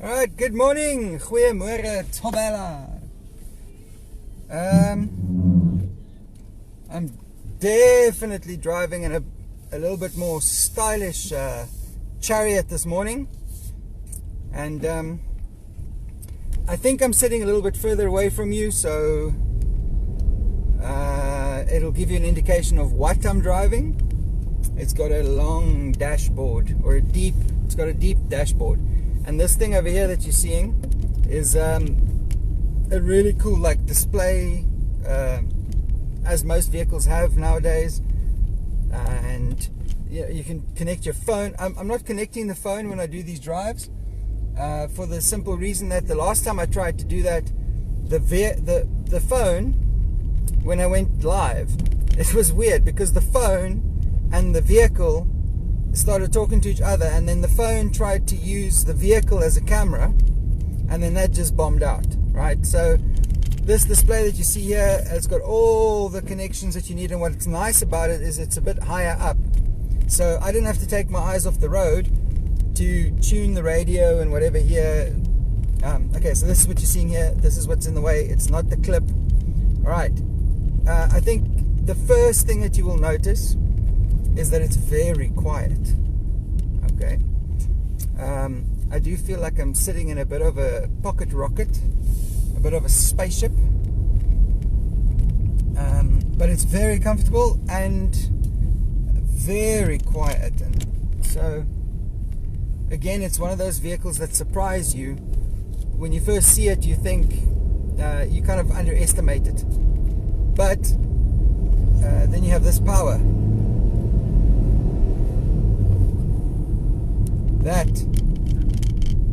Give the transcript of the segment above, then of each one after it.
Alright, good morning. Goeiemorgen, Tobella. I'm definitely driving in a little bit more stylish chariot this morning. And I think I'm sitting a little bit further away from you, so it'll give you an indication of what I'm driving. It's got a long dashboard, or it's got a deep dashboard. And this thing over here that you're seeing is a really cool display, as most vehicles have nowadays. And you can connect your phone. I'm not connecting the phone when I do these drives, for the simple reason that the last time I tried to do that, the phone, when I went live, it was weird because the phone and the vehicle started talking to each other, and then the phone tried to use the vehicle as a camera, and then that just bombed out, right? So this display that you see here has got all the connections that you need, and what's nice about it is it's a bit higher up, so I didn't have to take my eyes off the road to tune the radio and whatever here. Okay, so this is what you're seeing here. This is what's in the way. It's not the clip. All right. I think the first thing that you will notice is that it's very quiet. Okay. I do feel like I'm sitting in a bit of a pocket rocket, a bit of a spaceship, but it's very comfortable and very quiet. And so again, it's one of those vehicles that surprise you. When you first see it, you think you kind of underestimate it, but then you have this power.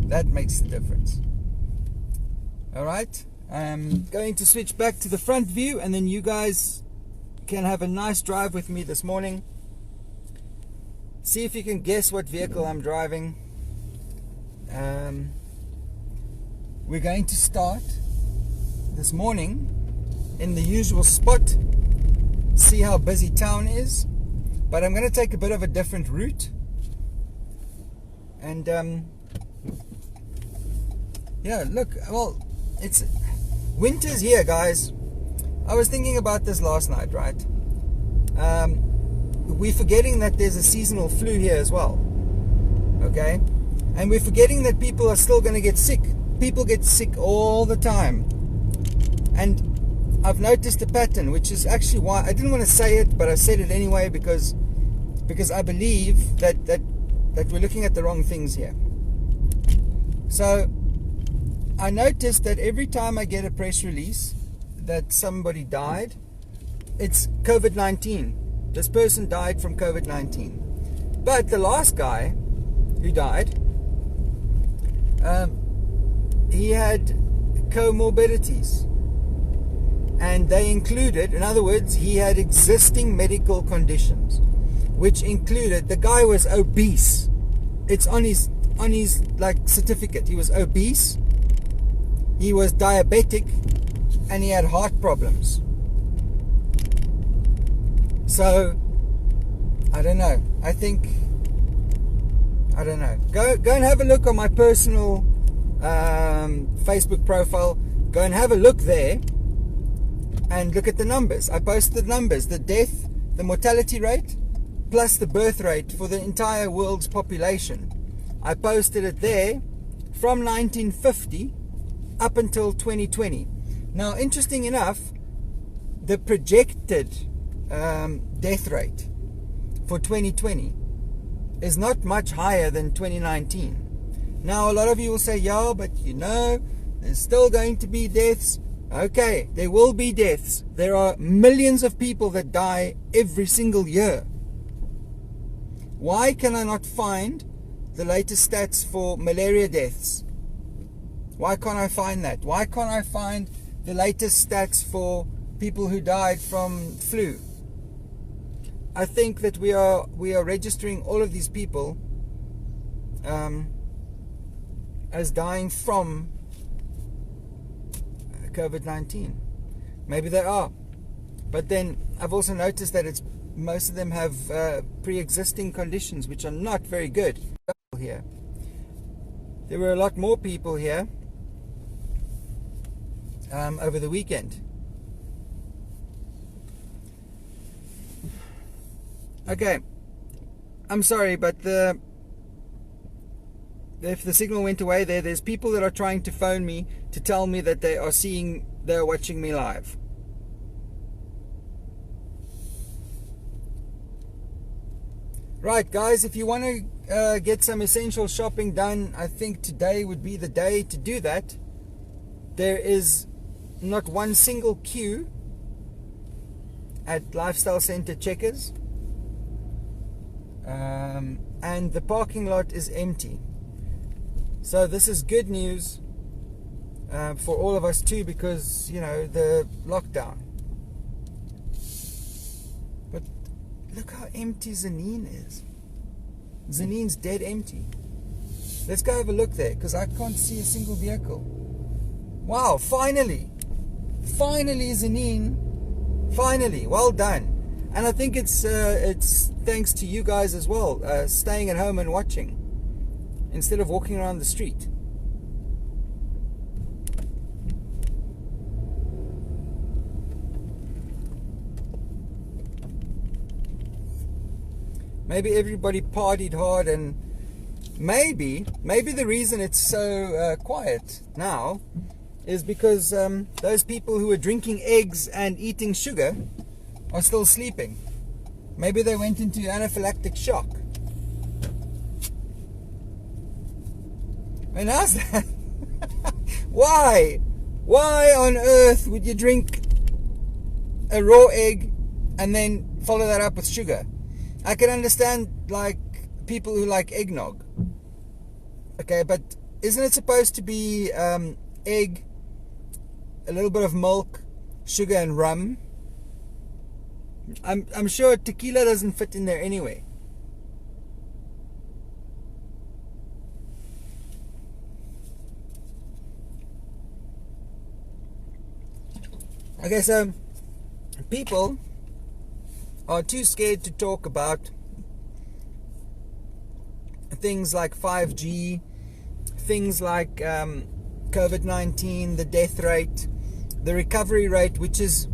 That makes the difference. Alright, I'm going to switch back to the front view, and then you guys can have a nice drive with me this morning. See if you can guess what vehicle I'm driving. We're going to start this morning in the usual spot, see how busy town is, but I'm going to take a bit of a different route. And yeah, look, well, it's winter's here, guys. I was thinking about this last night, right? We're forgetting that there's a seasonal flu here as well, okay? And we're forgetting that people are still going to get sick. People get sick all the time. And I've noticed a pattern, which is actually why I didn't want to say it, but I said it anyway, because I believe that we're looking at the wrong things here. So I noticed that every time I get a press release that somebody died, it's COVID-19. This person died from COVID-19. But the last guy who died, he had comorbidities, and they included, in other words, he had existing medical conditions, which included, the guy was obese. It's on his certificate. He was obese, he was diabetic, and he had heart problems. So I don't know. I don't know. Go and have a look on my personal Facebook profile. Go and have a look there and look at the numbers. I posted the numbers, the death, the mortality rate, plus the birth rate for the entire world's population. I posted it there from 1950 up until 2020. Now, interesting enough, the projected death rate for 2020 is not much higher than 2019. Now, a lot of you will say, yeah, but there's still going to be deaths. Okay, there will be deaths. There are millions of people that die every single year. Why can I not find the latest stats for malaria deaths? Why can't I find that? Why can't I find the latest stats for people who died from flu? I think that we are registering all of these people as dying from COVID-19. Maybe they are, but then I've also noticed that most of them have pre-existing conditions which are not very good here. there were a lot more people here over the weekend. Okay, I'm sorry, but if the signal went away there's people that are trying to phone me to tell me that they're watching me live. Right, guys, if you want to get some essential shopping done, I think today would be the day to do that. There is not one single queue at Lifestyle Center Checkers, and the parking lot is empty. So this is good news for all of us too, because, you know, the lockdown. But look how empty Tzaneen is. Tzaneen's dead empty. Let's go have a look there, because I can't see a single vehicle. Wow, finally Tzaneen, finally, well done. And I think it's thanks to you guys as well, staying at home and watching instead of walking around the street. Maybe everybody partied hard, and maybe the reason it's so quiet now is because those people who were drinking eggs and eating sugar are still sleeping. Maybe they went into anaphylactic shock. And how's that? Why on earth would you drink a raw egg and then follow that up with sugar? I can understand, like, people who like eggnog. Okay, but isn't it supposed to be egg, a little bit of milk, sugar and rum? I'm sure tequila doesn't fit in there anyway. Okay, so people are too scared to talk about things like 5G, things like COVID-19, the death rate, the recovery rate, which is,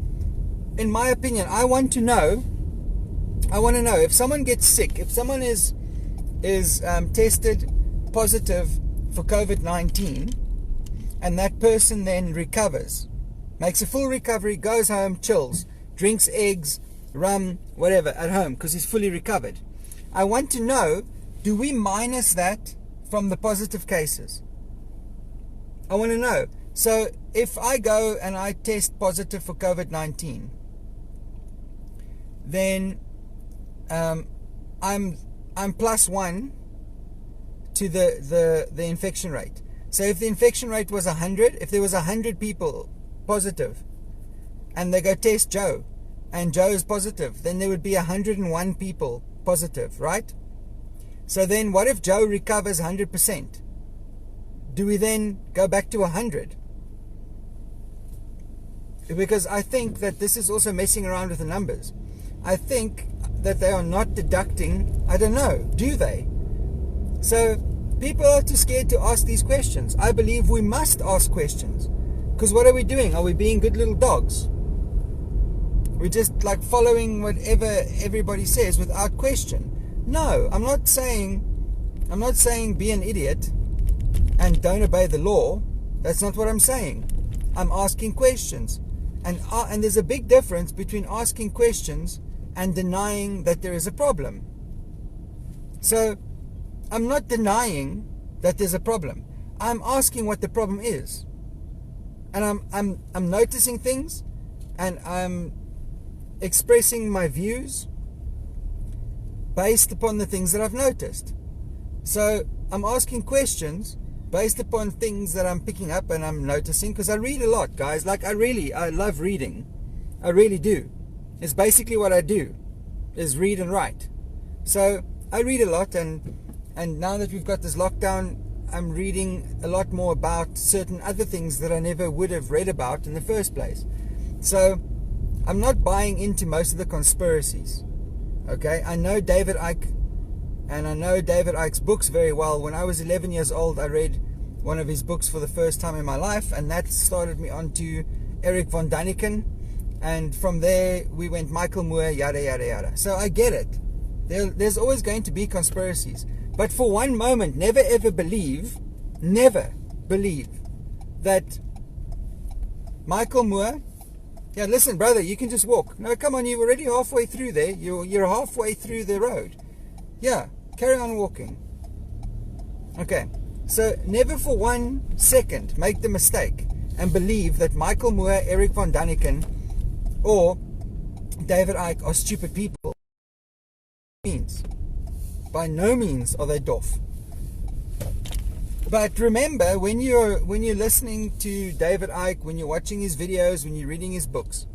in my opinion, I want to know if someone gets sick, if someone is tested positive for COVID-19, and that person then recovers, makes a full recovery, goes home, chills, drinks eggs, rum, whatever, at home, because he's fully recovered. I want to know, do we minus that from the positive cases? I want to know. So if I go and I test positive for COVID-19, then I'm +1 to the infection rate. So if the infection rate was 100, if there was 100 people positive, and they go test Joe, and Joe is positive, then there would be 101 people positive, right? So then what if Joe recovers 100%? Do we then go back to 100? Because I think that this is also messing around with the numbers. I think that they are not deducting, I don't know, do they? So people are too scared to ask these questions. I believe we must ask questions. Because what are we doing? Are we being good little dogs? We're just like following whatever everybody says without question. No, I'm not saying be an idiot and don't obey the law. That's not what I'm saying. I'm asking questions. And there's a big difference between asking questions and denying that there is a problem. So I'm not denying that there's a problem. I'm asking what the problem is. And I'm noticing things, and I'm expressing my views based upon the things that I've noticed. So I'm asking questions based upon things that I'm picking up and I'm noticing, because I read a lot, guys. Like, I love reading. I really do. It's basically what I do, is read and write. So I read a lot, and now that we've got this lockdown, I'm reading a lot more about certain other things that I never would have read about in the first place. So I'm not buying into most of the conspiracies. Okay, I know David Icke, and I know David Icke's books very well. When I was 11 years old, I read one of his books for the first time in my life, and that started me on to Eric von Daniken, and from there we went Michael Moore, yada yada yada. So I get it. There's always going to be conspiracies, but for one moment, never believe that Michael Moore. Yeah, listen, brother, you can just walk. No, come on, you're already halfway through there. You're halfway through the road. Yeah, carry on walking. Okay, so never for 1 second make the mistake and believe that Michael Moore, Eric von Daniken, or David Icke are stupid people. By no means are they dof. But remember, when you're listening to David Icke, when you're watching his videos, when you're reading his books,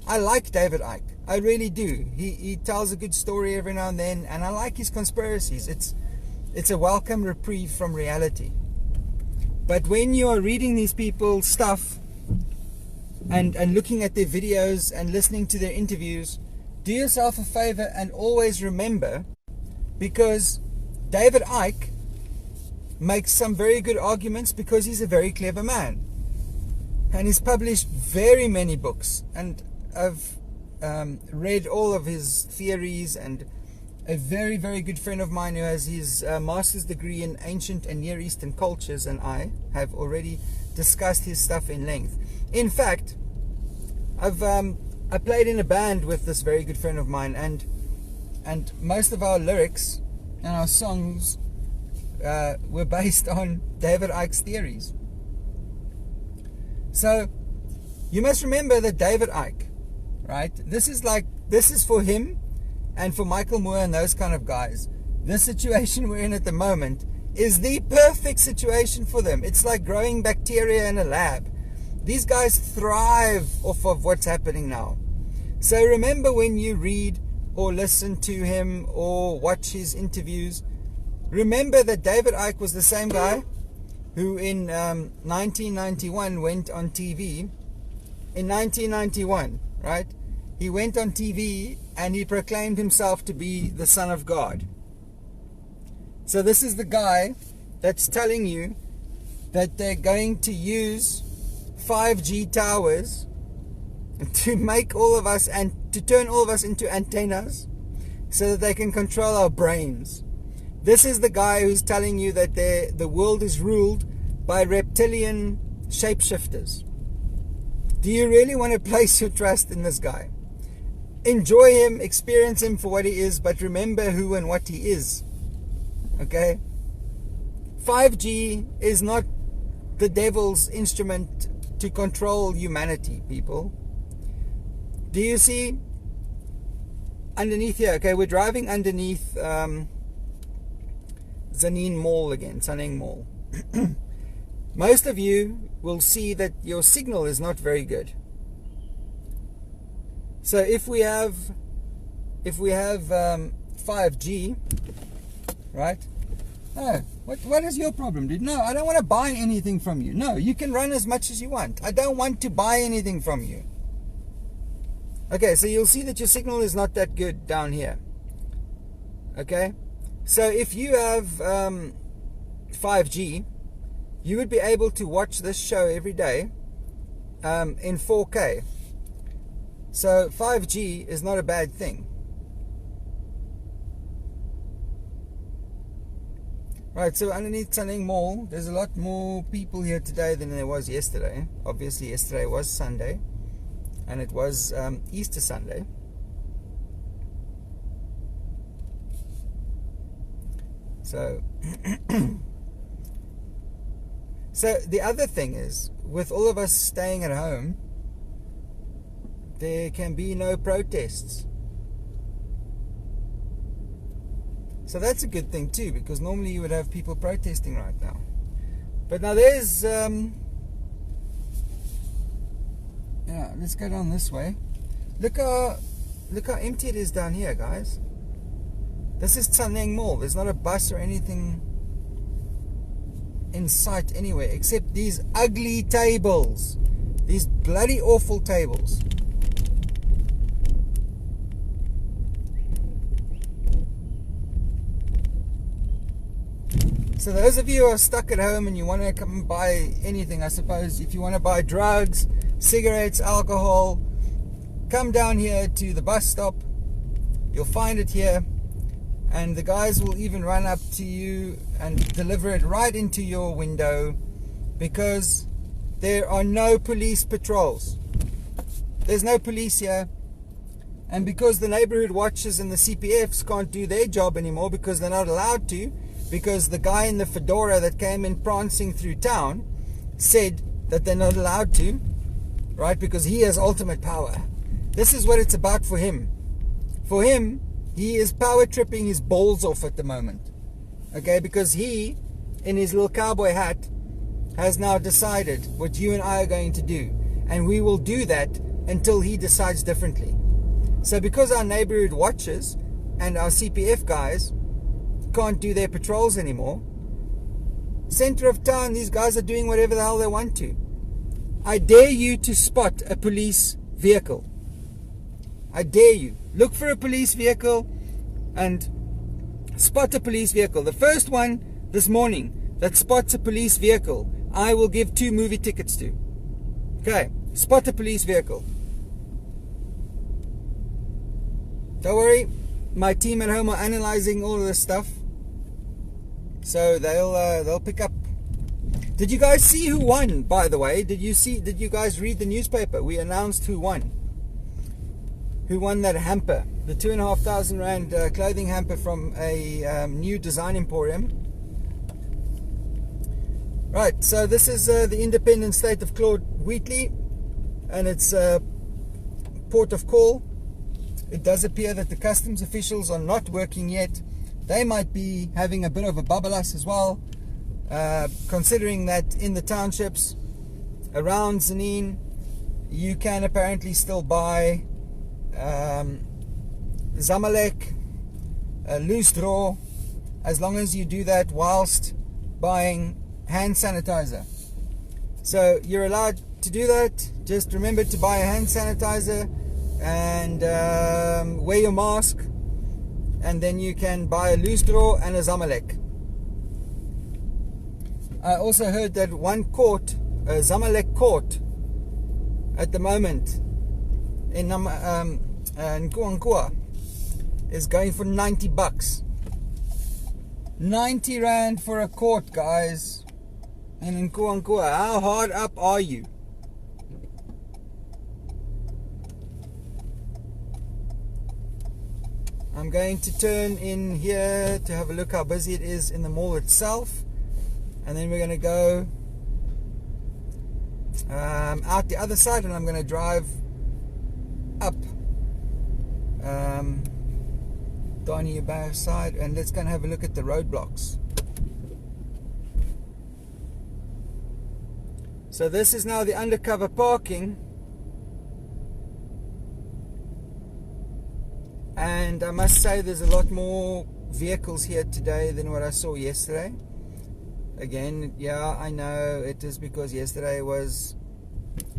I like David Icke. I really do. He tells a good story every now and then, and I like his conspiracies. It's a welcome reprieve from reality. But when you are reading these people's stuff and looking at their videos and listening to their interviews, do yourself a favor and always remember, because David Icke makes some very good arguments because he's a very clever man. And he's published very many books. And I've read all of his theories, and a very, very good friend of mine who has his master's degree in ancient and Near Eastern cultures and I have already discussed his stuff in length. In fact, I played in a band with this very good friend of mine, and most of our lyrics and our songs were based on David Icke's theories. So you must remember that David Icke, right? This is for him and for Michael Moore and those kind of guys. This situation we're in at the moment is the perfect situation for them. It's like growing bacteria in a lab. These guys thrive off of what's happening now. So remember, when you read or listen to him or watch his interviews, remember that David Icke was the same guy who in 1991 went on TV. In 1991, right? He went on TV and he proclaimed himself to be the Son of God. So this is the guy that's telling you that they're going to use 5G towers to make all of us and to turn all of us into antennas so that they can control our brains. This is the guy who's telling you that the world is ruled by reptilian shapeshifters. Do you really want to place your trust in this guy? Enjoy him, experience him for what he is, but remember who and what he is. Okay? 5G is not the devil's instrument to control humanity, people. Do you see underneath here? Okay, we're driving underneath Tzaneen Mall again, Tzaneen Mall. Most of you will see that your signal is not very good. So if we have 5G, right? Oh, what is your problem, dude? No, I don't want to buy anything from you. No, you can run as much as you want. I don't want to buy anything from you. Okay, so you'll see that your signal is not that good down here. Okay, so if you have 5G, you would be able to watch this show every day in 4K. So 5G is not a bad thing. Right, so underneath Tzaneen Mall, there's a lot more people here today than there was yesterday. Obviously, yesterday was Sunday, and it was Easter Sunday. So, so the other thing is, with all of us staying at home, there can be no protests. So that's a good thing too, because normally you would have people protesting right now. But now there's yeah, let's go down this way. Look how empty it is down here, guys. This is Tzaneen Mall. There's not a bus or anything in sight anywhere except these ugly tables, these bloody awful tables. So those of you who are stuck at home and you want to come and buy anything, I suppose, if you want to buy drugs, cigarettes, alcohol, come down here to the bus stop. You'll find it here, and the guys will even run up to you and deliver it right into your window, because there are no police patrols. There's no police here. And because the neighborhood watchers and the CPFs can't do their job anymore, because they're not allowed to, because the guy in the fedora that came in prancing through town said that they're not allowed to, right? Because he has ultimate power. This is what it's about for him. For him, he is power tripping his balls off at the moment. Okay, because he, in his little cowboy hat, has now decided what you and I are going to do. And we will do that until he decides differently. So because our neighborhood watchers and our CPF guys can't do their patrols anymore, center of town, these guys are doing whatever the hell they want to. I dare you to spot a police vehicle. I dare you. Look for a police vehicle and spot a police vehicle. The first one this morning that spots a police vehicle, I will give 2 movie tickets to. Okay, spot a police vehicle. Don't worry, my team at home are analyzing all of this stuff, so they'll pick up. Did you guys see who won, by the way? Did you guys read the newspaper? We announced who won. Who won that hamper, the 2,500 rand clothing hamper from a new design emporium. Right, so this is the independent state of Claude Wheatley, and it's port of call. It does appear that the customs officials are not working yet. They might be having a bit of a bubble us as well, considering that in the townships around Tzaneen, you can apparently still buy Zamalek, loose draw, as long as you do that whilst buying hand sanitizer. So you're allowed to do that. Just remember to buy a hand sanitizer and wear your mask, and then you can buy a loose draw and a Zamalek. I also heard that one court, a Zamalek court, at the moment in Nkuankua is going for 90 bucks. 90 rand for a quart, guys. And in Nkuankua, how hard up are you? I'm going to turn in here to have a look how busy it is in the mall itself, and then we're going to go out the other side, and I'm going to drive up Donnie Bay side, and let's go and have a look at the roadblocks. So this is now the undercover parking, and I must say there's a lot more vehicles here today than what I saw yesterday. Again, yeah, I know it is because yesterday was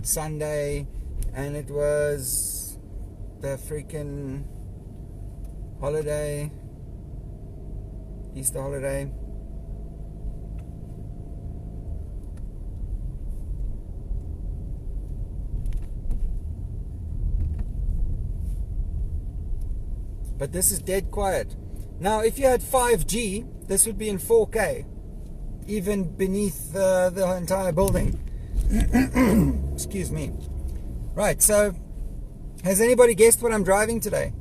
Sunday and it was the freaking holiday, Easter holiday. But this is dead quiet. Now, if you had 5G, this would be in 4K, even beneath the entire building. Excuse me. Right, so has anybody guessed what I'm driving today?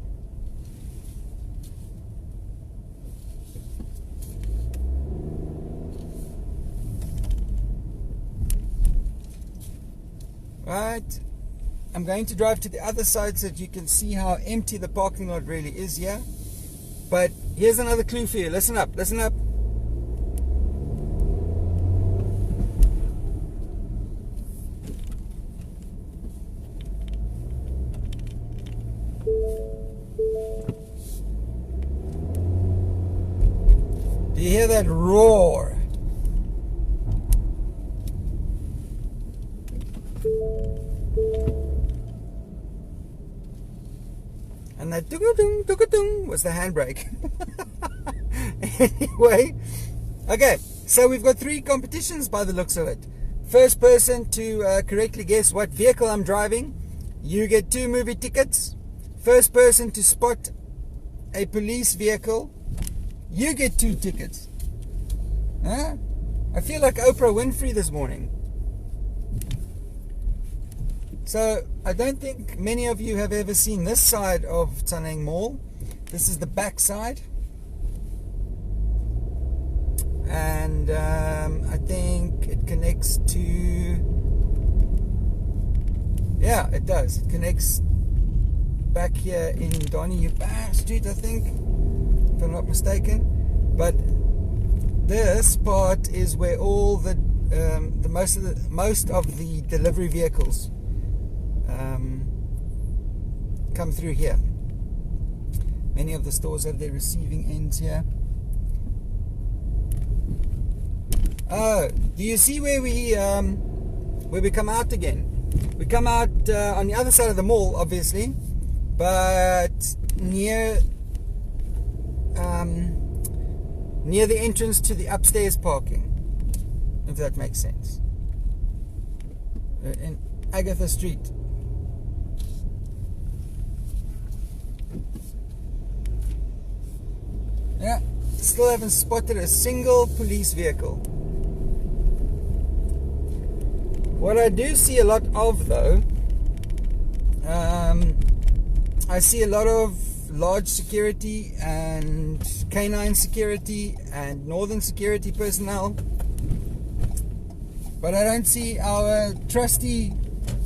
Right, I'm going to drive to the other side so that you can see how empty the parking lot really is here. But here's another clue for you. Listen up, listen up. Do you hear that roar? And that was the handbrake. Anyway, okay, So we've got 3 competitions by the looks of it. First person to correctly guess what vehicle I'm driving, you get 2 movie tickets. First person to spot a police vehicle, you get 2 tickets. Huh? I feel like Oprah Winfrey this morning. So I don't think many of you have ever seen this side of Tzaneen Mall. This is the back side. And I think it connects to, yeah, it does. It connects back here in Donny Street, I think, if I'm not mistaken. But this part is where all the most of the delivery vehicles come through here. Many of the stores have their receiving ends here. Oh, do you see where we come out again? We come out on the other side of the mall, obviously, but near the entrance to the upstairs parking, if that makes sense. In Agatha Street. Yeah, still haven't spotted a single police vehicle. What I do see a lot of, though, I see a lot of large security and canine security and northern security personnel, but I don't see our trusty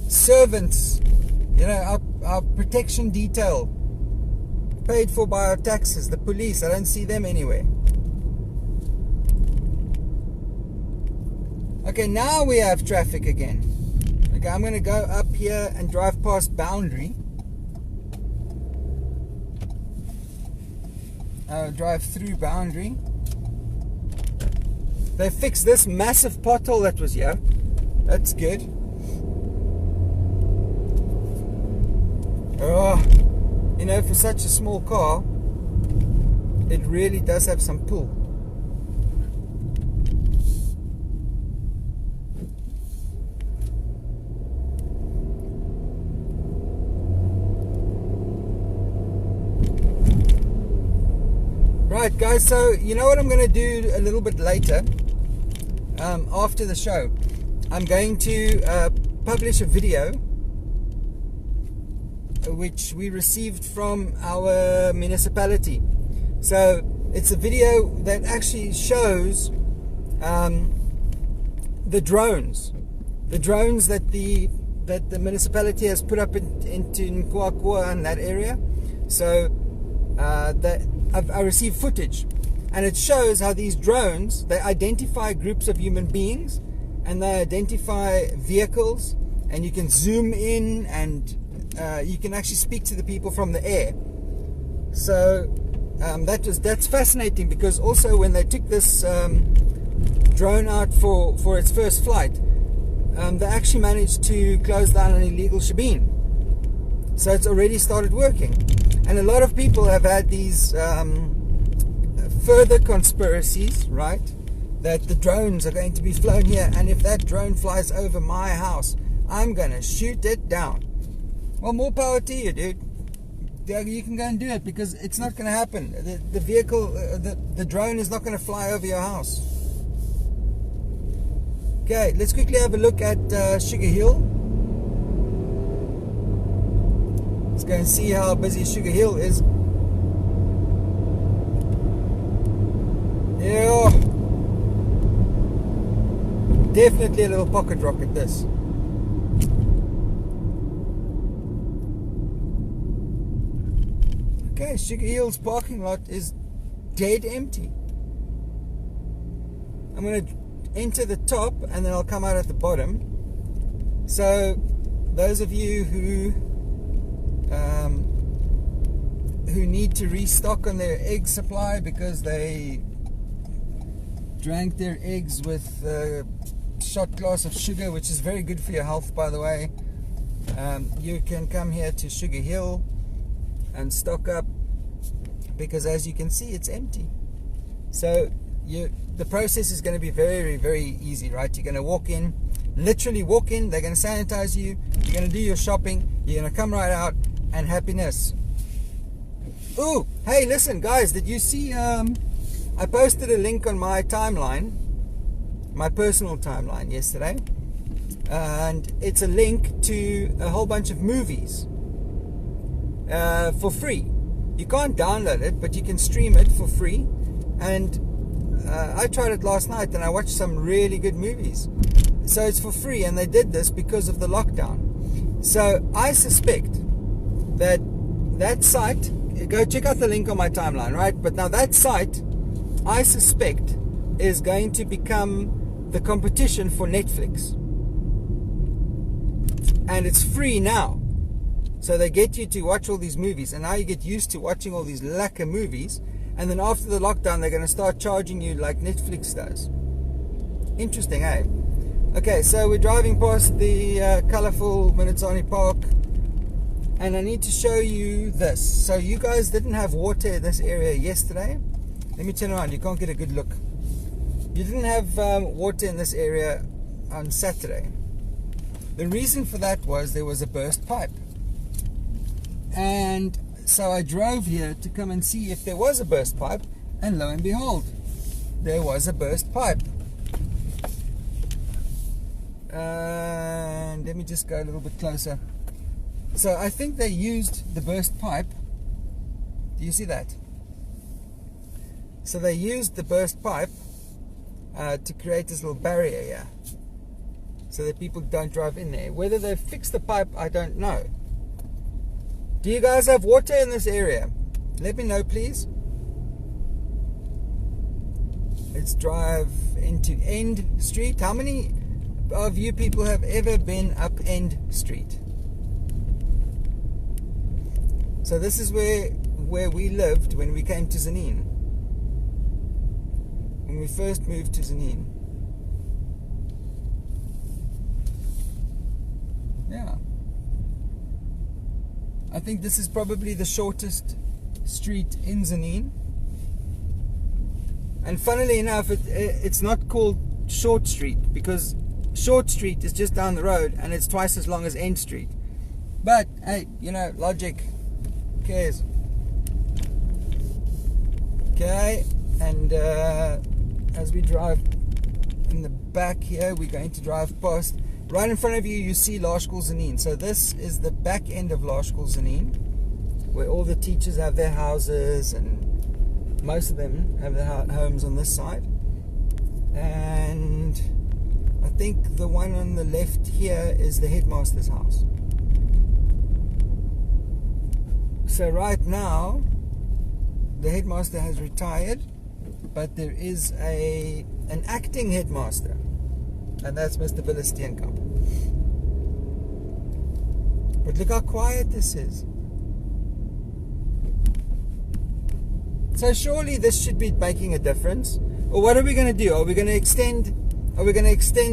servants, you know, our protection detail, paid for by our taxes, the police. I don't see them anywhere. Okay, now we have traffic again. Okay, I'm going to go up here and drive past Boundary. I'll drive through Boundary. They fixed this massive pothole that was here. That's good. Oh, you know, for such a small car, it really does have some pull. Right, guys, so you know what I'm going to do a little bit later, after the show? I'm going to publish a video which we received from our municipality. So it's a video that actually shows the drones that the municipality has put up into Nkuakua and that area. So I received footage, and it shows how these drones, they identify groups of human beings, and they identify vehicles, and you can zoom in, and you can actually speak to the people from the air. So that's fascinating, because also when they took this drone out for its first flight, they actually managed to close down an illegal shebeen. So it's already started working. And a lot of people have had these further conspiracies, right? That the drones are going to be flown here, and if that drone flies over my house, I'm going to shoot it down. Well, more power to you, dude. You can go and do it, because it's not going to happen. The vehicle, the drone is not going to fly over your house. Okay, let's quickly have a look at Sugar Hill. Let's go and see how busy Sugar Hill is. Yeah, definitely a little pocket rocket, this. Okay, Sugar Hill's parking lot is dead empty. I'm going to enter the top, and then I'll come out at the bottom. So those of you who need to restock on their egg supply because they drank their eggs with a shot glass of sugar, which is very good for your health, by the way, you can come here to Sugar Hill and stock up, because as you can see, it's empty. So the process is going to be very, very easy, right? You're going to walk in, literally walk in, they're going to sanitize you, you're going to do your shopping, you're going to come right out, and happiness. Ooh, hey, listen, guys, did you see, I posted a link on my timeline, my personal timeline yesterday, and it's a link to a whole bunch of movies for free. You can't download it, but you can stream it for free. And I tried it last night and I watched some really good movies. So it's for free, and they did this because of the lockdown. So I suspect that site, go check out the link on my timeline, right? But now that site, I suspect, is going to become the competition for Netflix. And it's free now. So they get you to watch all these movies, and now you get used to watching all these lacquer movies, and then after the lockdown they're going to start charging you like Netflix does. Interesting, eh? Okay, so we're driving past the colourful Minnetonka Park, and I need to show you this. So you guys didn't have water in this area yesterday. Let me turn around, you can't get a good look. You didn't have water in this area on Saturday. The reason for that was there was a burst pipe. And so I drove here to come and see if there was a burst pipe, and lo and behold, there was a burst pipe. And let me just go a little bit closer. So I think they used the burst pipe. Do you see that? So they used the burst pipe to create this little barrier here, so that people don't drive in there. Whether they've fixed the pipe, I don't know. Do you guys have water in this area? Let me know, please. Let's drive into End Street. How many of you people have ever been up End Street? So this is where we lived when we came to Tzaneen. When we first moved to Tzaneen. Yeah. I think this is probably the shortest street in Tzaneen. And funnily enough, it's not called Short Street, because Short Street is just down the road and it's twice as long as End Street. But hey, you know, logic. Who cares? Okay, and as we drive in the back here, we're going to drive past. Right in front of you, you see Laerskool Tzaneen. So this is the back end of Laerskool Tzaneen, where all the teachers have their houses, and most of them have their homes on this side. And I think the one on the left here is the headmaster's house. So right now, the headmaster has retired, but there is an acting headmaster. And that's Mr. Steenkamp. But look how quiet this is. So surely this should be making a difference. Or what are we going to do? Are we going to extend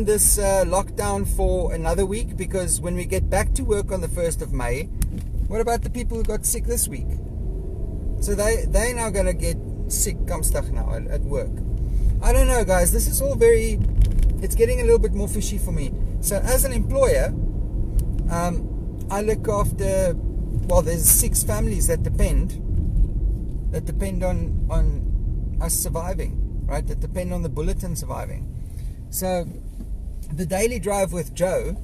this lockdown for another week? Because when we get back to work on the 1st of May, what about the people who got sick this week? So they're now going to get sick Kamstag now at work. I don't know, guys. This is all very... It's getting a little bit more fishy for me. So as an employer, I look after, well, there's 6 families that depend on us surviving, right? That depend on the bulletin surviving. So the Daily Drive with Joe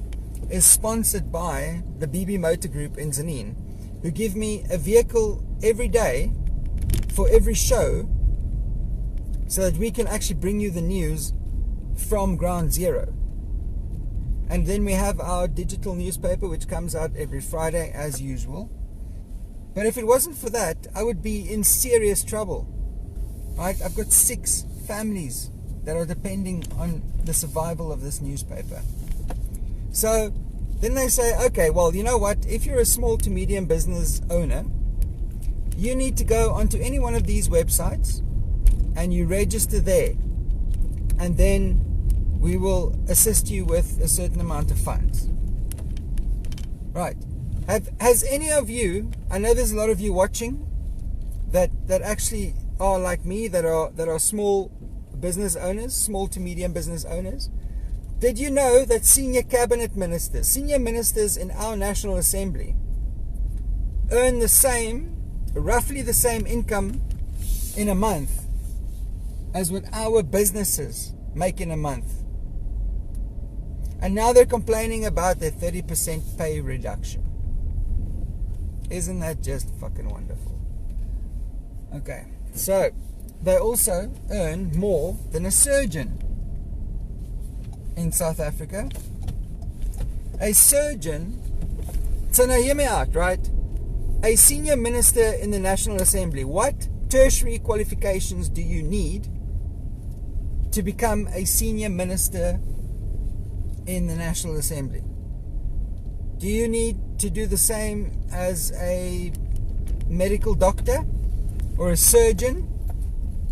is sponsored by the BB Motor Group in Tzaneen, who give me a vehicle every day for every show, so that we can actually bring you the news from ground zero. And then we have our digital newspaper, which comes out every Friday as usual. But if it wasn't for that, I would be in serious trouble, right? I've got 6 families that are depending on the survival of this newspaper. So then they say, okay, well, you know what, if you're a small to medium business owner, you need to go onto any one of these websites and you register there, and then we will assist you with a certain amount of funds. Right. Has any of you, I know there's a lot of you watching that actually are like me, that are small business owners, small to medium business owners. Did you know that senior cabinet ministers, senior ministers in our National Assembly earn roughly the same income in a month as what our businesses make in a month? And now they're complaining about their 30% pay reduction. Isn't that just fucking wonderful? Okay, so they also earn more than a surgeon in South Africa. A surgeon, so now hear me out, right? A senior minister in the National Assembly, what tertiary qualifications do you need to become a senior minister in the National Assembly? Do you need to do the same as a medical doctor or a surgeon,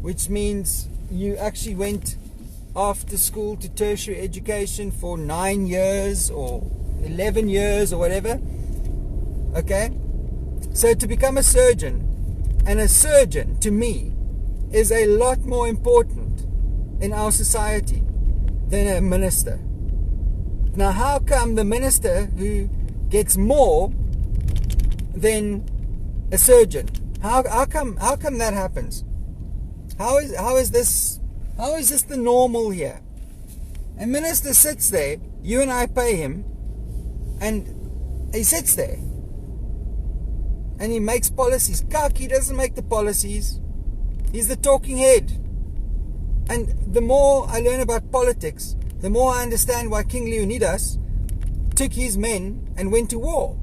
which means you actually went after school to tertiary education for 9 years or 11 years or whatever? Okay, so to become a surgeon, and a surgeon to me is a lot more important in our society than a minister. Now, how come the minister who gets more than a surgeon? How come that happens? How is this the normal here? A minister sits there, you and I pay him, and he sits there and he makes policies. Kak, he doesn't make the policies. He's the talking head. And the more I learn about politics, the more I understand why King Leonidas took his men and went to war.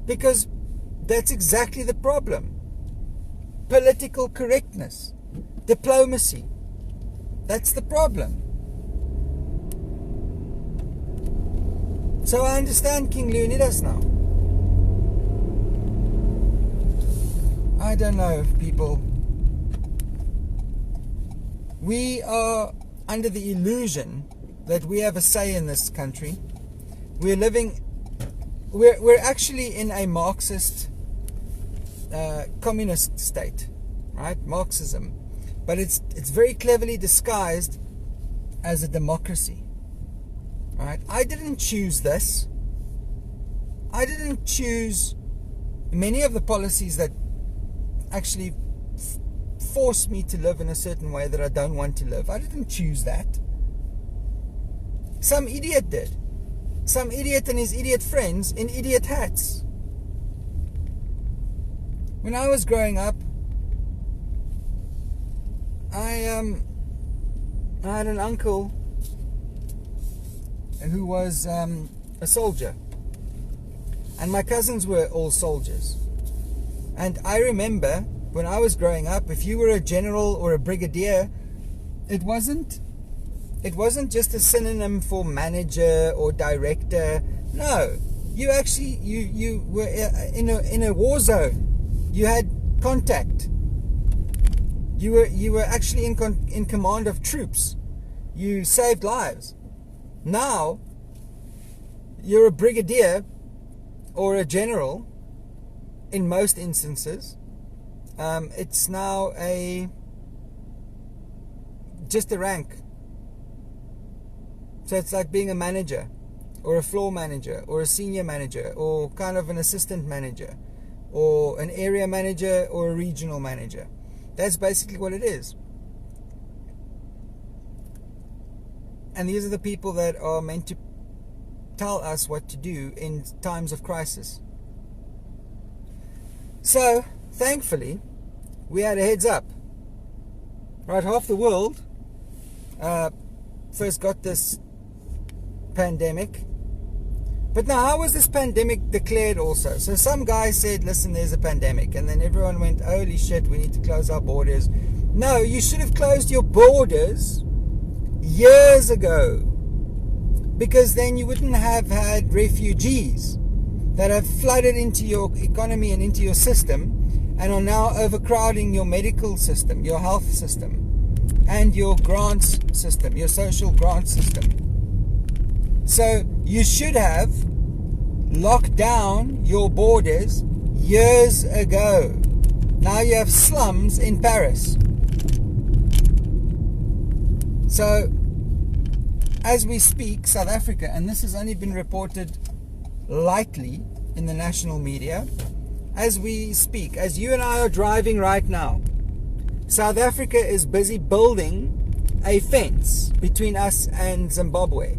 Because that's exactly the problem. Political correctness, diplomacy. That's the problem. So I understand King Leonidas now. I don't know, people. We are under the illusion that we have a say in this country. We're actually in a Marxist communist state, right? Marxism. But it's very cleverly disguised as a democracy, right? I didn't choose this. I didn't choose many of the policies that actually force me to live in a certain way that I don't want to live. I didn't choose that. Some idiot did. Some idiot and his idiot friends in idiot hats. When I was growing up, I had an uncle who was a soldier, and my cousins were all soldiers. And I remember when I was growing up, if you were a general or a brigadier, it wasn't just a synonym for manager or director. No, you actually you were in a war zone. You had contact. You were actually in command of troops. You saved lives. Now you're a brigadier or a general. In most instances, it's now just a rank. So it's like being a manager, or a floor manager, or a senior manager, or kind of an assistant manager, or an area manager, or a regional manager. That's basically what it is. And these are the people that are meant to tell us what to do in times of crisis. So, thankfully, we had a heads up. Right, half the world first got this pandemic. But now, how was this pandemic declared also? So some guy said, listen, there's a pandemic. And then everyone went, holy shit, we need to close our borders. No, you should have closed your borders years ago. Because then you wouldn't have had refugees that have flooded into your economy and into your system and are now overcrowding your medical system, your health system, and your grants system, your social grant system. So you should have locked down your borders years ago. Now you have slums in Paris. So, as we speak, South Africa, and this has only been reported lightly in the national media, as we speak, as you and I are driving right now, South Africa is busy building a fence between us and Zimbabwe,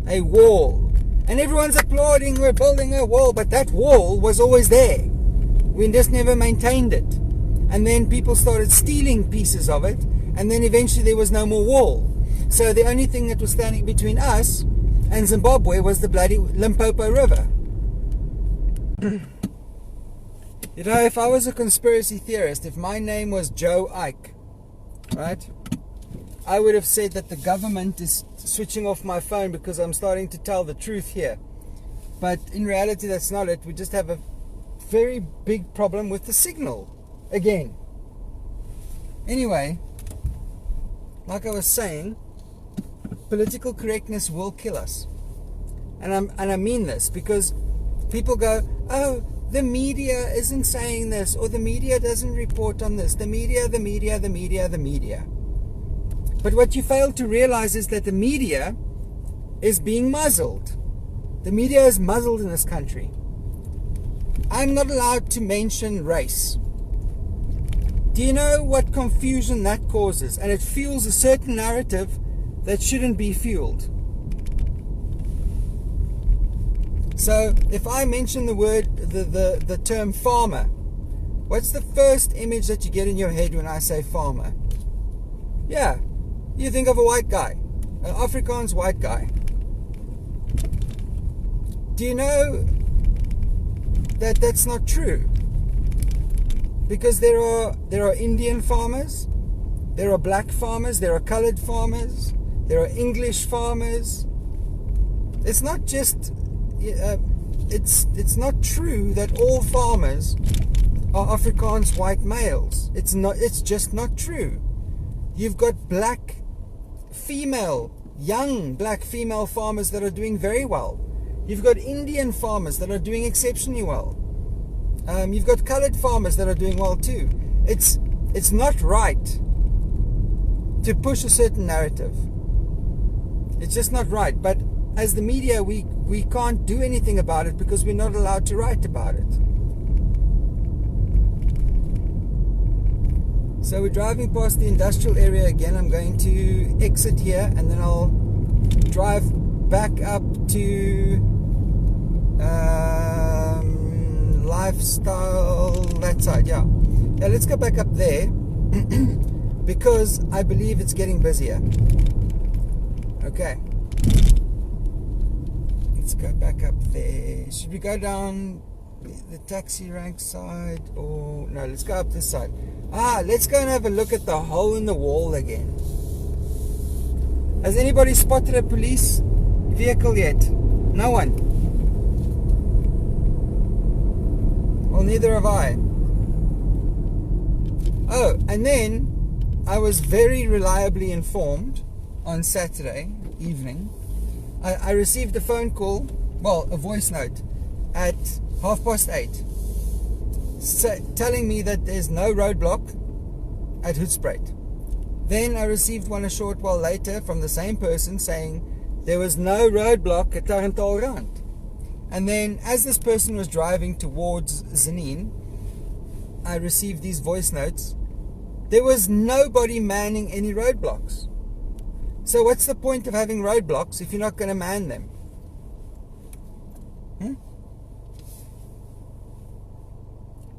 a wall. And everyone's applauding, we're building a wall, but that wall was always there. We just never maintained it. And then people started stealing pieces of it, and then eventually there was no more wall. So the only thing that was standing between us and Zimbabwe was the bloody Limpopo River. You know, if I was a conspiracy theorist, if my name was Joe Ike, right, I would have said that the government is switching off my phone because I'm starting to tell the truth here. But in reality, that's not it. We just have a very big problem with the signal again. Anyway, like I was saying, political correctness will kill us. And I mean this because people go, oh, the media isn't saying this, or the media doesn't report on this. The media. But what you fail to realize is that the media is being muzzled. The media is muzzled in this country. I'm not allowed to mention race. Do you know what confusion that causes? And it fuels a certain narrative that shouldn't be fueled. So if I mention the word, the term farmer, what's the first image that you get in your head when I say farmer? Yeah, you think of a white guy, an Afrikaans white guy. Do you know that that's not true? Because there are Indian farmers, there are black farmers, there are colored farmers, there are English farmers. It's not just it's not true that all farmers are Afrikaans white males. It's not. It's just not true. You've got black female, young black female farmers that are doing very well. You've got Indian farmers that are doing exceptionally well. You've got colored farmers that are doing well too. It's not right to push a certain narrative. It's just not right. But as the media, we can't do anything about it because we're not allowed to write about it. So we're driving past the industrial area again. I'm going to exit here and then I'll drive back up to lifestyle, that side. Yeah, let's go back up there because I believe it's getting busier. Okay, let's go back up there. Should we go down the taxi rank side, or no, let's go up this side. Let's go and have a look at the hole in the wall again. Has anybody spotted a police vehicle yet? No one. Well, neither have I. Oh, and then I was very reliably informed on Saturday evening. I received a phone call, well, a voice note at 8:30, telling me that there's no roadblock at Hoedspruit. Then I received one a short while later from the same person saying there was no roadblock at Tarentaalrand. And then as this person was driving towards Tzaneen, I received these voice notes. There was nobody manning any roadblocks. So what's the point of having roadblocks if you're not going to man them?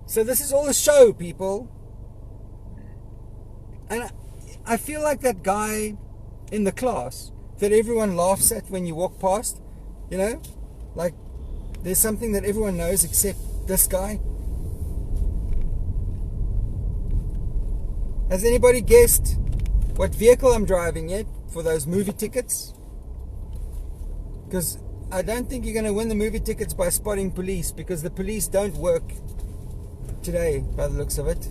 So this is all a show, people. And I feel like that guy in the class that everyone laughs at when you walk past, you know, like there's something that everyone knows except this guy. Has anybody guessed what vehicle I'm driving yet for those movie tickets? Because I don't think you're going to win the movie tickets by spotting police, because the police don't work today by the looks of it.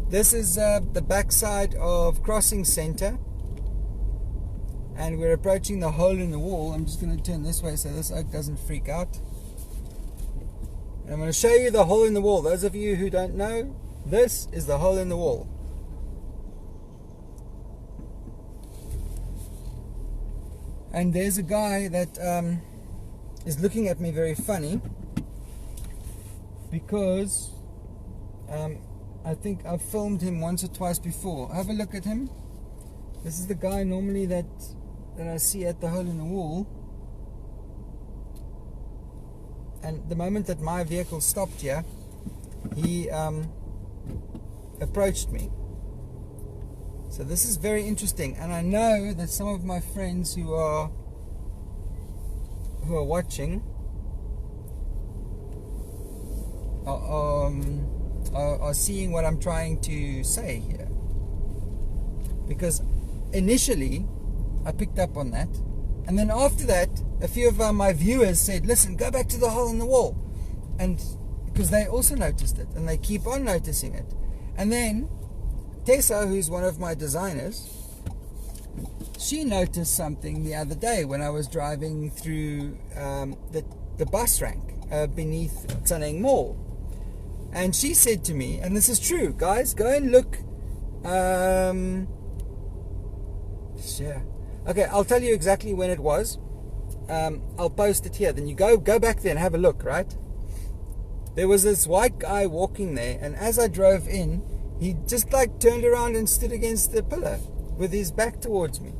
This is the backside of Crossing Center, and we're approaching the hole in the wall. I'm just going to turn this way so this oak doesn't freak out. And I'm going to show you the hole in the wall. Those of you who don't know, This is the hole in the wall. And there's a guy that is looking at me very funny because I think I've filmed him once or twice before. Have a look at him. This is the guy normally that I see at the hole in the wall. And the moment that my vehicle stopped here, he approached me. So this is very interesting, and I know that some of my friends who are watching are seeing what I'm trying to say here, because initially I picked up on that, and then after that a few of my viewers said, listen, go back to the hole in the wall, and because they also noticed it, and they keep on noticing it. And then Tessa, who's one of my designers, she noticed something the other day when I was driving through the bus rank beneath Tzaneen Mall. And she said to me, and this is true, guys, go and look. Sure. Okay, I'll tell you exactly when it was. I'll post it here. Then you go back there and have a look, right? There was this white guy walking there, and as I drove in, he just like turned around and stood against the pillar with his back towards me.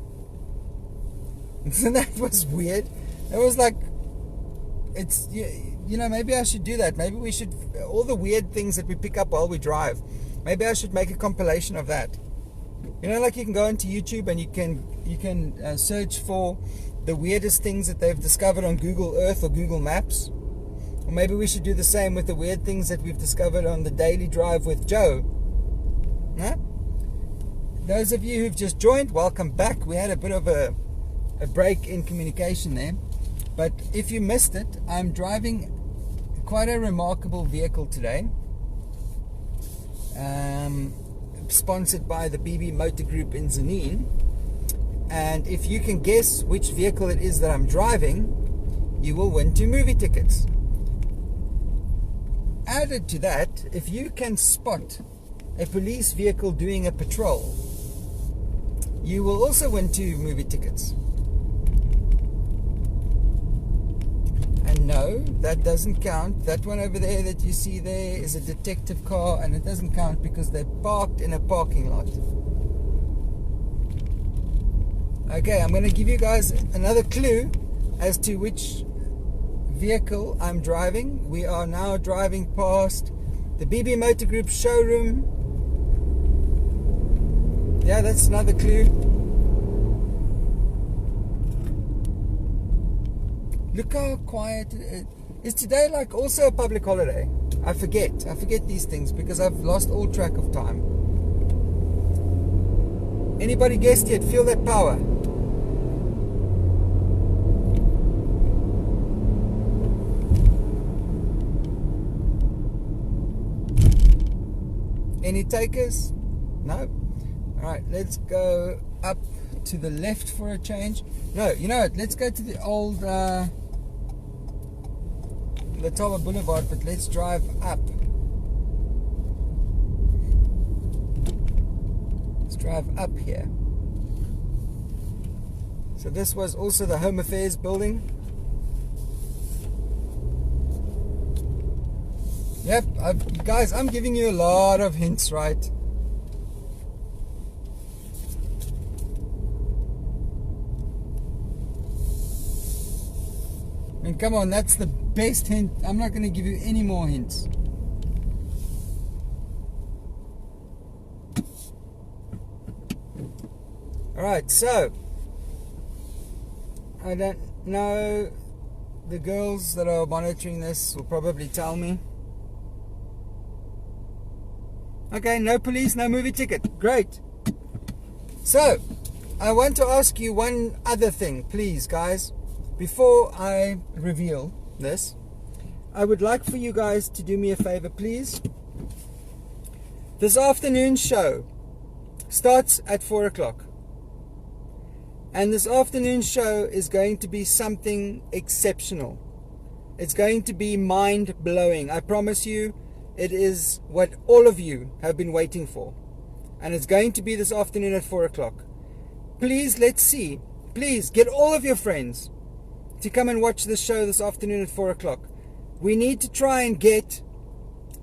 So that was weird. It was like, it's, you know, maybe I should do that. Maybe we should, all the weird things that we pick up while we drive, maybe I should make a compilation of that. You know, like you can go into YouTube and you can search for the weirdest things that they've discovered on Google Earth or Google Maps. Or maybe we should do the same with the weird things that we've discovered on the Daily Drive with Joe. Huh? Those of you who've just joined, welcome back. We had a bit of a break in communication there. But if you missed it, I'm driving quite a remarkable vehicle today. Sponsored by the BB Motor Group in Tzaneen. And if you can guess which vehicle it is that I'm driving, you will win 2 movie tickets. Added to that, if you can spot a police vehicle doing a patrol, you will also win 2 movie tickets. And no, that doesn't count. That one over there that you see there is a detective car, and it doesn't count because they're parked in a parking lot. Okay, I'm going to give you guys another clue as to which vehicle I'm driving. We are now driving past the BB Motor Group showroom. Yeah, that's another clue. Look how quiet it is. Is today like also a public holiday? I forget these things because I've lost all track of time. Anybody guessed yet? Feel that power. Any takers? No? Alright, let's go up to the left for a change. No, you know what? Let's go to the old Latala Boulevard, but let's drive up. Let's drive up here. So this was also the Home Affairs building. Yep, guys, I'm giving you a lot of hints, right? I mean, come on, that's the best hint. I'm not going to give you any more hints. Alright, so I don't know. The girls that are monitoring this will probably tell me. Okay, no police, no movie ticket. Great. So, I want to ask you one other thing, please, guys. Before I reveal this, I would like for you guys to do me a favor, please. This afternoon's show starts at 4 o'clock. And this afternoon's show is going to be something exceptional. It's going to be mind-blowing. I promise you, it is what all of you have been waiting for. And it's going to be this afternoon at 4 o'clock. Please, let's see. Please, get all of your friends to come and watch this show this afternoon at 4 o'clock. We need to try and get...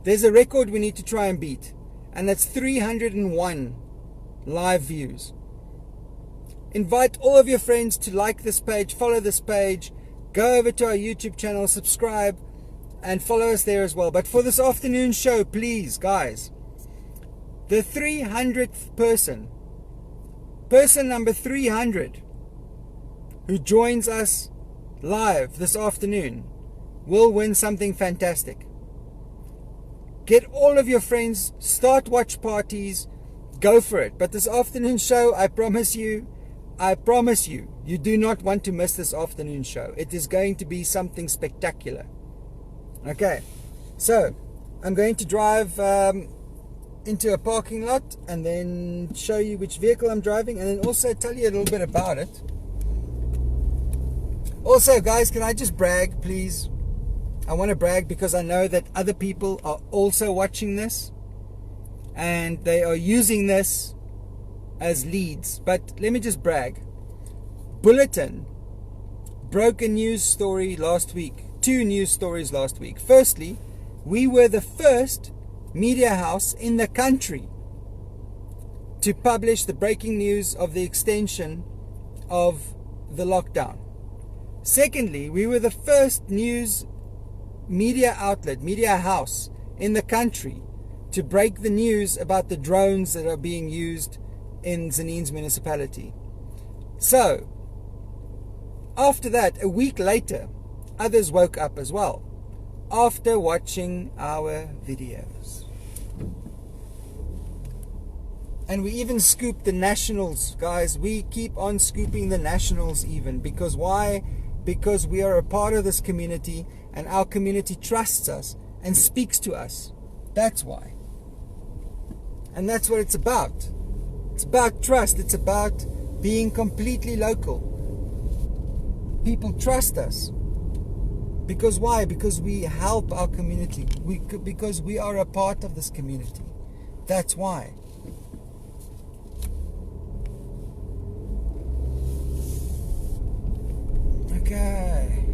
There's a record we need to try and beat. And that's 301 live views. Invite all of your friends to like this page, follow this page, go over to our YouTube channel, subscribe, and follow us there as well. But for this afternoon show, please, guys, the 300th person number 300, who joins us live this afternoon, will win something fantastic. Get all of your friends, start watch parties, go for it. But this afternoon show, I promise you, you do not want to miss this afternoon show. It is going to be something spectacular. Okay, so I'm going to drive into a parking lot and then show you which vehicle I'm driving, and then also tell you a little bit about it. Also, guys, can I just brag, please? I want to brag because I know that other people are also watching this and they are using this as leads. But let me just brag. Bulletin broke a news story last week. 2 news stories last week. Firstly, we were the first media house in the country to publish the breaking news of the extension of the lockdown. Secondly, we were the first news media outlet, media house in the country to break the news about the drones that are being used in Tzaneen's municipality. So, after that, a week later, others woke up as well after watching our videos. And we even scooped the nationals, guys. We keep on scooping the nationals even. Because why? Because we are a part of this community and our community trusts us and speaks to us. That's why. And that's what it's about. It's about trust. It's about being completely local. People trust us. Because why? Because we help our community. Because we are a part of this community. That's why. Okay.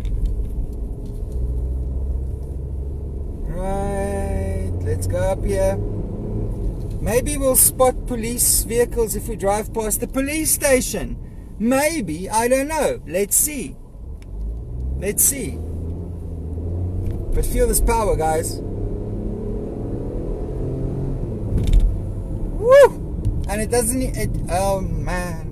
Right. Let's go up here. Maybe we'll spot police vehicles if we drive past the police station. Maybe. I don't know. Let's see. Let's see. But feel this power, guys. Woo! And it doesn't... oh, man.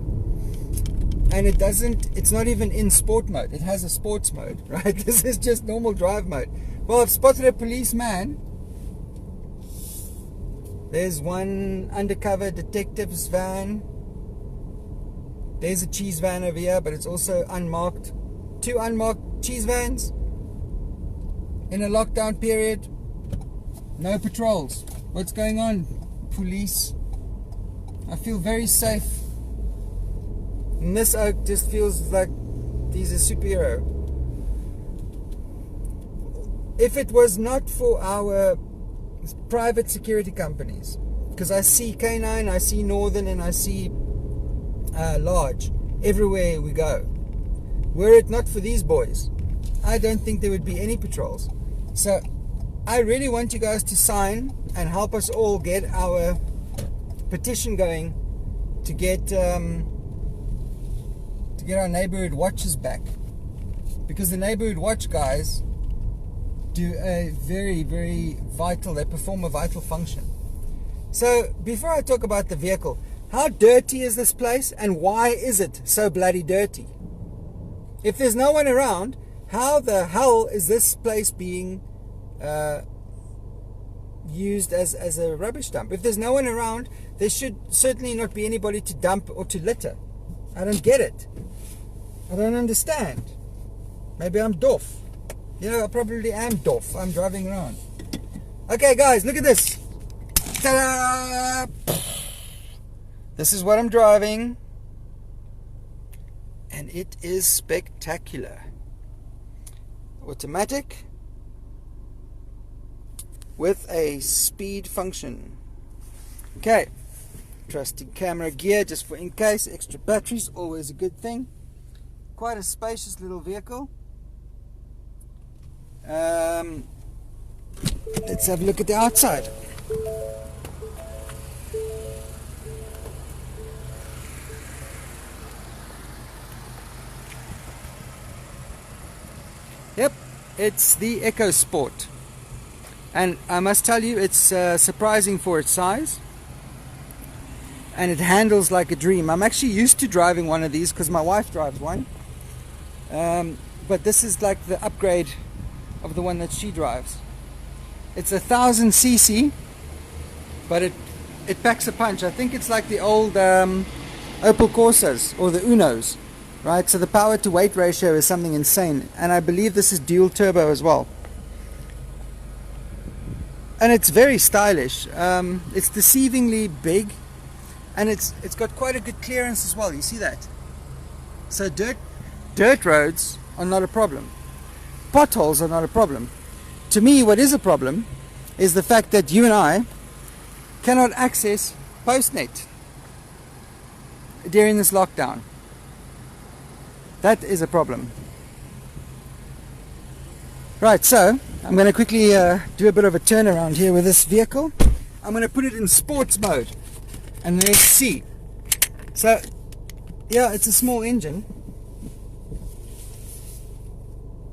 And it doesn't... It's not even in sport mode. It has a sports mode, right? This is just normal drive mode. Well, I've spotted a policeman. There's one undercover detective's van. There's a cheese van over here, but it's also unmarked. 2 unmarked cheese vans. In a lockdown period. No patrols. What's going on, police? I feel very safe. And this oak just feels like he's a superhero. If it was not for our private security companies, because I see K9, I see Northern, and I see Large everywhere we go. Were it not for these boys, I don't think there would be any patrols. So I really want you guys to sign and help us all get our petition going to get our neighborhood watches back, because the neighborhood watch guys do a very, very vital, they perform a vital function. So before I talk about the vehicle, how dirty is this place and why is it so bloody dirty? If there's no one around, how the hell is this place being used as a rubbish dump? If there's no one around, there should certainly not be anybody to dump or to litter. I don't get it. I don't understand. Maybe I'm doof. You know, I probably am doof. I'm driving around. Okay, guys, look at this. Ta-da! This is what I'm driving. And it is spectacular. Automatic. with a speed function. Okay, trusty camera gear just for in case. Extra batteries, always a good thing. Quite a spacious little vehicle. Let's have a look at the outside. Yep, it's the EcoSport, and I must tell you, it's surprising for its size, and it handles like a dream. I'm actually used to driving one of these because my wife drives one, but this is like the upgrade of the one that she drives. It's 1000 cc, but it packs a punch. I think it's like the old Opel Corsas or the Unos. Right, so the power to weight ratio is something insane, and I believe this is dual turbo as well. And it's very stylish. It's deceivingly big, and it's got quite a good clearance as well. You see that? So dirt roads are not a problem. Potholes are not a problem. To me, what is a problem is the fact that you and I cannot access Postnet during this lockdown. That is a problem. Right, so I'm going to quickly do a bit of a turnaround here with this vehicle. I'm going to put it in sports mode, and let's see. So, yeah, it's a small engine.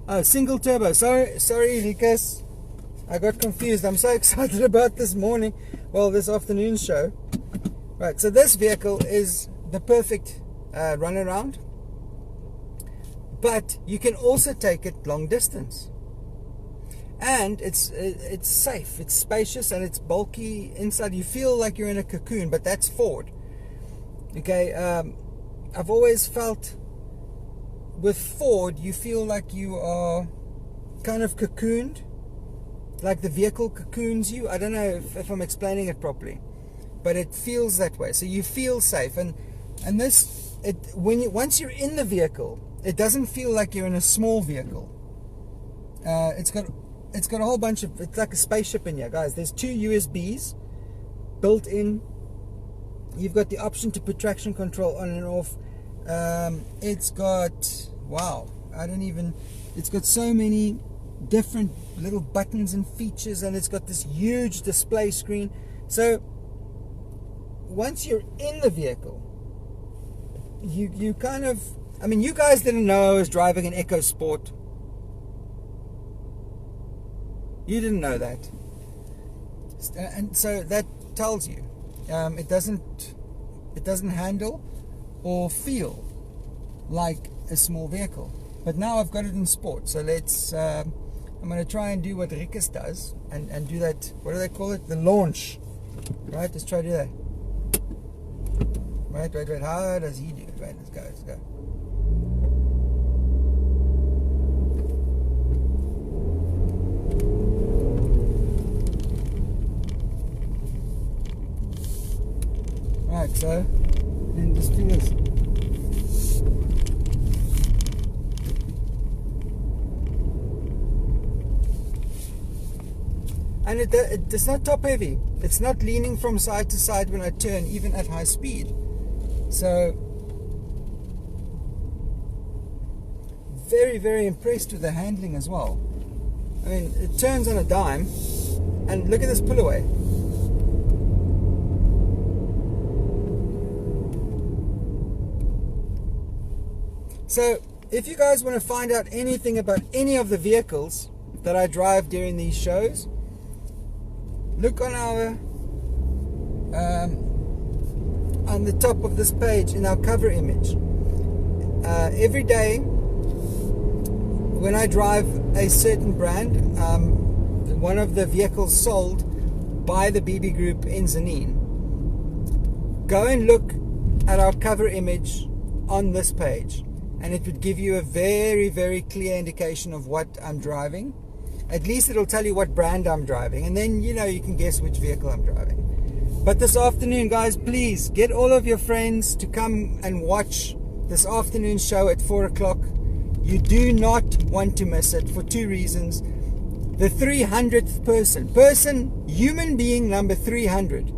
Oh, single turbo. Sorry, Lucas. I got confused. I'm so excited about this afternoon show. Right, so this vehicle is the perfect runaround. But you can also take it long distance, and it's safe, it's spacious, and it's bulky inside. You feel like you're in a cocoon, but that's Ford. Okay, I've always felt with Ford, you feel like you are kind of cocooned, like the vehicle cocoons you. I don't know if I'm explaining it properly, but it feels that way. So you feel safe, and this once you're in the vehicle, it doesn't feel like you're in a small vehicle. It's got a whole bunch of, it's like a spaceship in here, guys. There's 2 USBs built in. You've got the option to put traction control on and off. It's got, it's got so many different little buttons and features, and it's got this huge display screen. So once you're in the vehicle, you kind of, I mean, you guys didn't know I was driving an EcoSport. You didn't know that. And so that tells you it doesn't handle or feel like a small vehicle. But now I've got it in sport. So let's I'm going to try and do what Rikus does and do that, what do they call it? The launch. Right, let's try to do that. Wait, how does he do it? Right, let's go. Right, so then just do this. And it's not top heavy. It's not leaning from side to side when I turn, even at high speed. So very, very impressed with the handling as well. I mean, it turns on a dime, and look at this pull away. So if you guys want to find out anything about any of the vehicles that I drive during these shows, look on our on the top of this page in our cover image. Every day when I drive a certain brand, one of the vehicles sold by the BB Group in Tzaneen, go and look at our cover image on this page, and it would give you a very, very clear indication of what I'm driving. At least it'll tell you what brand I'm driving, and then you can guess which vehicle I'm driving. But this afternoon, guys, please get all of your friends to come and watch this afternoon show at 4 o'clock. You do not want to miss it for 2 reasons. the 300th person, human being number 300,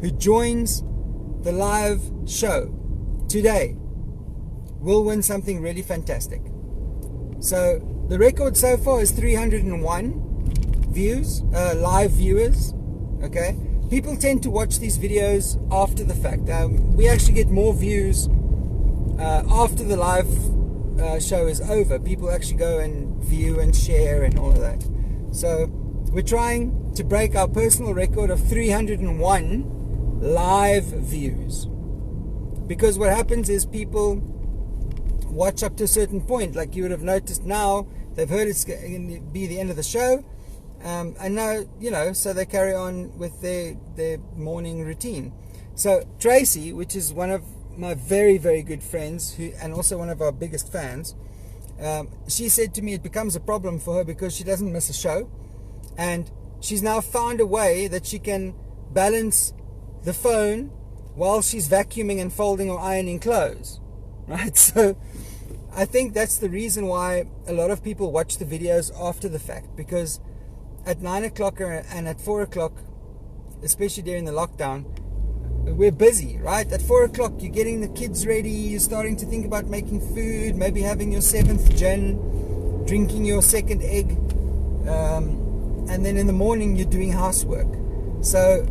who joins the live show today will win something really fantastic. So the record so far is 301 views, live viewers. Okay, people tend to watch these videos after the fact. We actually get more views after the live show is over. People actually go and view and share and all of that. So we're trying to break our personal record of 301 live views, because what happens is people watch up to a certain point. Like you would have noticed now, they've heard it's going to be the end of the show, and now, you know, so they carry on with their morning routine. So Tracy, which is one of my very, very good friends, and also one of our biggest fans, she said to me it becomes a problem for her because she doesn't miss a show, and she's now found a way that she can balance the phone while she's vacuuming and folding or ironing clothes, right? So I think that's the reason why a lot of people watch the videos after the fact, because at 9 o'clock and at 4 o'clock, especially during the lockdown, we're busy, right? At 4 o'clock, you're getting the kids ready, you're starting to think about making food, maybe having your 7th gin, drinking your 2nd egg, and then in the morning, you're doing housework. So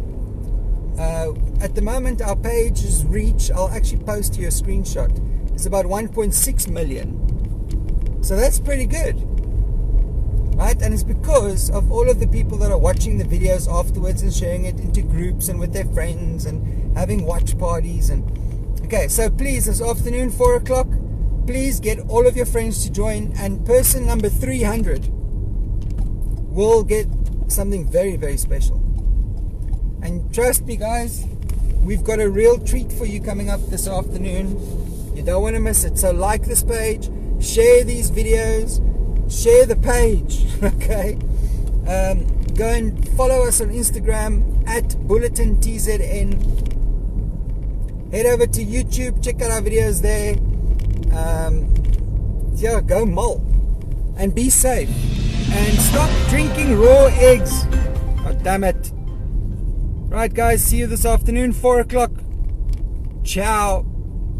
at the moment, our page's reach, I'll actually post you a screenshot, is about 1.6 million. So that's pretty good, right? And it's because of all of the people that are watching the videos afterwards and sharing it into groups and with their friends and having watch parties. And okay, so please, this afternoon, 4 o'clock, please get all of your friends to join, and person number 300 will get something very, very special. And trust me, guys, we've got a real treat for you coming up this afternoon. You don't want to miss it. So like this page, share these videos, share the page, okay? Go and follow us on Instagram at Bulletin TZN. Head over to YouTube, check out our videos there. Yeah, go mull and be safe and stop drinking raw eggs. God damn it. Right, guys, see you this afternoon, 4 o'clock. Ciao.